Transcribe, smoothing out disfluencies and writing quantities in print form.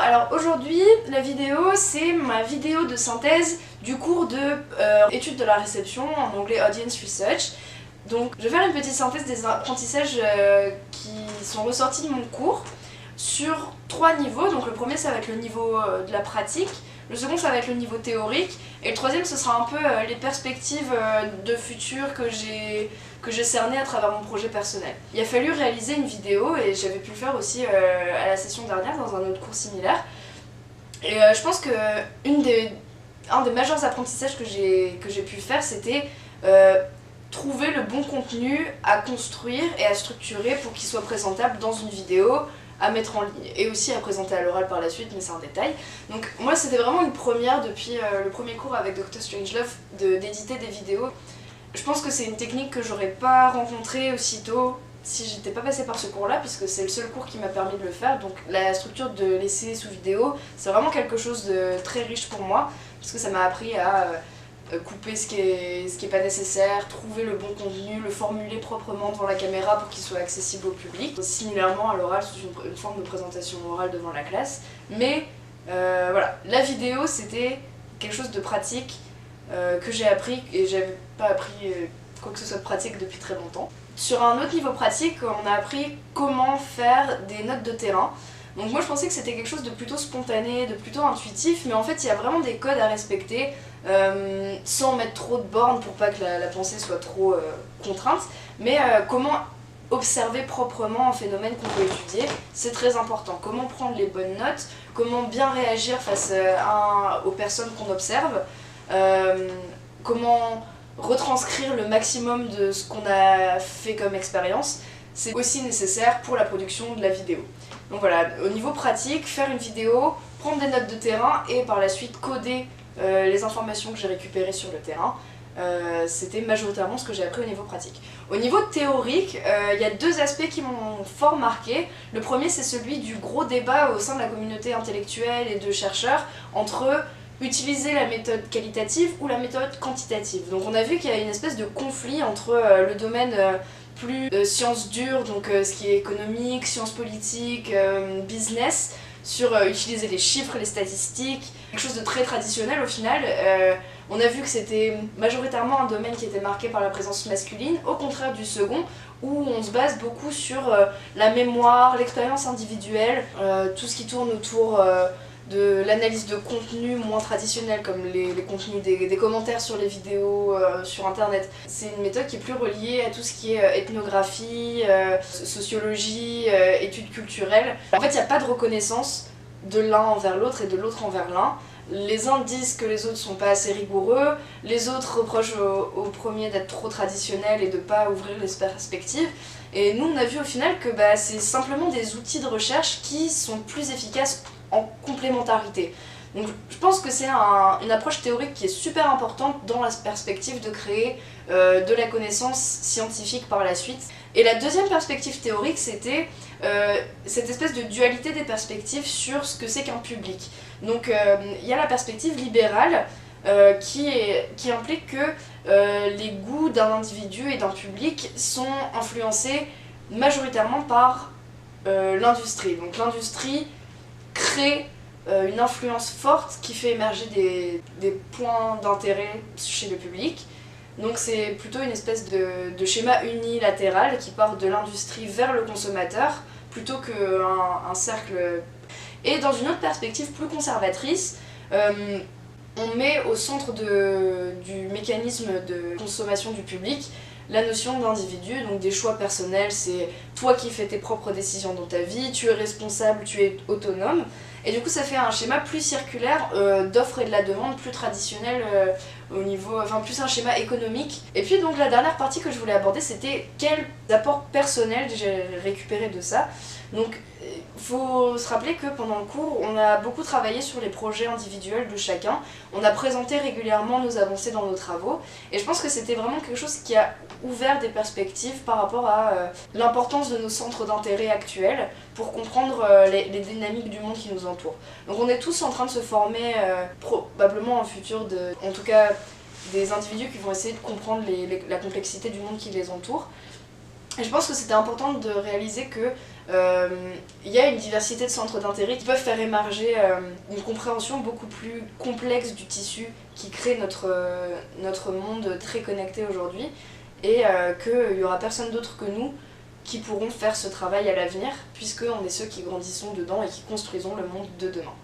alors aujourd'hui la vidéo c'est ma vidéo de synthèse du cours de études de la réception, en anglais Audience Research. Donc je vais faire une petite synthèse des apprentissages qui sont ressortis de mon cours sur 3 niveaux. Donc le premier ça va être le niveau de la pratique, le second ça va être le niveau théorique et le troisième ce sera un peu les perspectives de futur que j'ai cernées à travers mon projet personnel. Il a fallu réaliser une vidéo et j'avais pu le faire aussi à la session dernière dans un autre cours similaire. Et je pense que un des majeurs apprentissages que j'ai pu faire c'était trouver le bon contenu à construire et à structurer pour qu'il soit présentable dans une vidéo, à mettre en ligne et aussi à présenter à l'oral par la suite, mais c'est un détail. Donc moi c'était vraiment une première depuis le premier cours avec Dr Strangelove d'éditer des vidéos. Je pense que c'est une technique que j'aurais pas rencontrée aussitôt si j'étais pas passée par ce cours là, puisque c'est le seul cours qui m'a permis de le faire. Donc la structure de l'essai sous vidéo c'est vraiment quelque chose de très riche pour moi, parce que ça m'a appris à couper ce qui est pas nécessaire, trouver le bon contenu, le formuler proprement devant la caméra pour qu'il soit accessible au public. Similairement à l'oral sous une forme de présentation orale devant la classe. Mais voilà, la vidéo c'était quelque chose de pratique que j'ai appris, et j'avais pas appris quoi que ce soit de pratique depuis très longtemps. Sur un autre niveau pratique, on a appris comment faire des notes de terrain. Donc moi je pensais que c'était quelque chose de plutôt spontané, de plutôt intuitif, mais en fait il y a vraiment des codes à respecter sans mettre trop de bornes pour pas que la pensée soit trop contrainte. Mais comment observer proprement un phénomène qu'on peut étudier, c'est très important. Comment prendre les bonnes notes, comment bien réagir face aux personnes qu'on observe, comment retranscrire le maximum de ce qu'on a fait comme expérience, c'est aussi nécessaire pour la production de la vidéo. Donc voilà, au niveau pratique, faire une vidéo, prendre des notes de terrain et par la suite coder les informations que j'ai récupérées sur le terrain, c'était majoritairement ce que j'ai appris au niveau pratique. Au niveau théorique, il y a 2 aspects qui m'ont fort marqué. Le premier c'est celui du gros débat au sein de la communauté intellectuelle et de chercheurs entre utiliser la méthode qualitative ou la méthode quantitative. Donc on a vu qu'il y a une espèce de conflit entre le domaine plus sciences dures, donc ce qui est économique, sciences politiques, business, sur utiliser les chiffres, les statistiques, quelque chose de très traditionnel au final. On a vu que c'était majoritairement un domaine qui était marqué par la présence masculine, au contraire du second, où on se base beaucoup sur la mémoire, l'expérience individuelle, tout ce qui tourne autour de l'analyse de contenu moins traditionnel, comme les contenus des commentaires sur les vidéos sur internet. C'est une méthode qui est plus reliée à tout ce qui est ethnographie, sociologie, études culturelles. En fait il n'y a pas de reconnaissance de l'un envers l'autre et de l'autre envers l'un. Les uns disent que les autres sont pas assez rigoureux, les autres reprochent au premier d'être trop traditionnel et de pas ouvrir les perspectives. Et nous on a vu au final que c'est simplement des outils de recherche qui sont plus efficaces en complémentarité. Donc je pense que c'est une approche théorique qui est super importante dans la perspective de créer de la connaissance scientifique par la suite. Et la deuxième perspective théorique c'était cette espèce de dualité des perspectives sur ce que c'est qu'un public. Donc il y a la perspective libérale qui implique que les goûts d'un individu et d'un public sont influencés majoritairement par l'industrie. Donc l'industrie crée une influence forte qui fait émerger des points d'intérêt chez le public. Donc c'est plutôt une espèce de schéma unilatéral qui part de l'industrie vers le consommateur plutôt qu'un cercle. Et dans une autre perspective plus conservatrice, on met au centre du mécanisme de consommation du public la notion d'individu, donc des choix personnels, c'est toi qui fais tes propres décisions dans ta vie, tu es responsable, tu es autonome. Et du coup ça fait un schéma plus circulaire d'offre et de la demande, plus traditionnel au niveau, enfin plus un schéma économique. Et puis donc la dernière partie que je voulais aborder c'était quels apports personnels j'ai récupéré de ça. Donc il faut se rappeler que pendant le cours on a beaucoup travaillé sur les projets individuels de chacun, on a présenté régulièrement nos avancées dans nos travaux et je pense que c'était vraiment quelque chose qui a ouvert des perspectives par rapport à l'importance de nos centres d'intérêt actuels pour comprendre les dynamiques du monde qui nous entoure. Donc on est tous en train de se former probablement en futur, en tout cas des individus qui vont essayer de comprendre la complexité du monde qui les entoure. Et je pense que c'était important de réaliser que Il y a une diversité de centres d'intérêt qui peuvent faire émerger une compréhension beaucoup plus complexe du tissu qui crée notre monde très connecté aujourd'hui, et qu'il n'y aura personne d'autre que nous qui pourront faire ce travail à l'avenir, puisqu'on est ceux qui grandissons dedans et qui construisons le monde de demain.